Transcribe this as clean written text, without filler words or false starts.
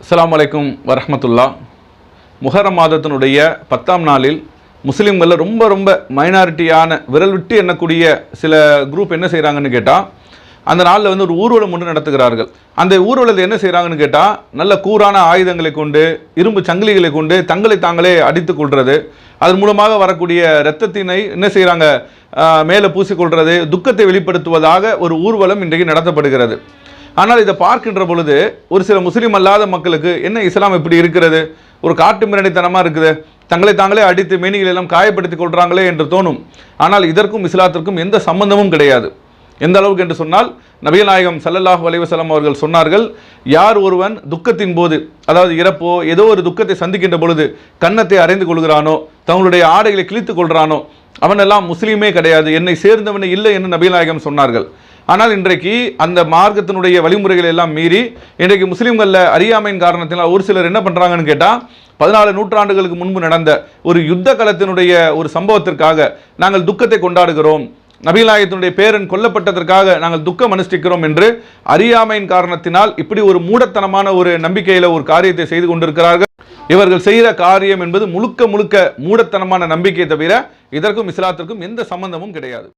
அஸ்ஸலாமு அலைக்கும் வரஹ்மத்துல்லாஹ். முஹர்ரம் மாதத்தினுடைய 10ஆம் நாளில் முஸ்லீம்களில் ரொம்ப மைனாரிட்டியான விரல் விட்டு எண்ணக்கூடிய சில குரூப் என்ன செய்கிறாங்கன்னு கேட்டால், அந்த நாளில் வந்து ஒரு ஊர்வலம் ஒன்று நடத்துகிறார்கள். அந்த ஊர்வலத்தை என்ன செய்கிறாங்கன்னு கேட்டால், நல்ல கூரான ஆயுதங்களை கொண்டு, இரும்பு சங்கிலிகளை கொண்டு தங்களை தாங்களே அடித்து கொள்வது, அதன் மூலமாக வரக்கூடிய இரத்தத்தினை என்ன செய்கிறாங்க, மேலே பூசிக்கொள்வது, துக்கத்தை வெளிப்படுத்துவதாக ஒரு ஊர்வலம் இன்றைக்கு நடத்தப்படுகிறது. ஆனால் இதை பார்க்கின்ற பொழுது ஒரு சில முஸ்லீம் அல்லாத மக்களுக்கு என்ன இஸ்லாம் எப்படி இருக்கிறது, ஒரு காட்டு மிரணித்தனமாக இருக்குது, தங்களை தாங்களே அடித்து மேனிகள் எல்லாம் காயப்படுத்தி கொள்கிறாங்களே என்று தோணும். ஆனால் இதற்கும் இஸ்லாத்திற்கும் எந்த சம்பந்தமும் கிடையாது. எந்த அளவுக்கு என்று சொன்னால், நபிகள் நாயகம் ஸல்லல்லாஹு அலைஹி வஸல்லம் அவர்கள் சொன்னார்கள், யார் ஒருவன் துக்கத்தின் போது, அதாவது இறப்போ ஏதோ ஒரு துக்கத்தை சந்திக்கின்ற பொழுது கன்னத்தை அறைந்து கொள்கிறானோ, தங்களுடைய ஆடைகளை கிழித்து கொள்கிறானோ, அவனெல்லாம் முஸ்லீமே கிடையாது, என்னை சேர்ந்தவனே இல்லை என்று நபிகள் நாயகம் சொன்னார்கள். ஆனால் இன்றைக்கு அந்த மார்க்கத்தினுடைய வழிமுறைகள் எல்லாம் மீறி இன்றைக்கு முஸ்லீம்களில் அறியாமையின் காரணத்தினால் ஒரு சிலர் என்ன பண்ணுறாங்கன்னு கேட்டால், 14 நூற்றாண்டுகளுக்கு முன்பு நடந்த ஒரு யுத்த களத்தினுடைய ஒரு சம்பவத்திற்காக நாங்கள் துக்கத்தை கொண்டாடுகிறோம், நபிகள் நாயகத்தினுடைய பேரன் கொல்லப்பட்டதற்காக நாங்கள் துக்கம் அனுஷ்டிக்கிறோம் என்று அறியாமையின் காரணத்தினால் இப்படி ஒரு மூடத்தனமான ஒரு நம்பிக்கையில் ஒரு காரியத்தை செய்து கொண்டிருக்கிறார்கள். இவர்கள் செய்கிற காரியம் என்பது முழுக்க மூடத்தனமான நம்பிக்கை தவிர இதற்கும் இஸ்லாத்திற்கும் எந்த சம்பந்தமும் கிடையாது.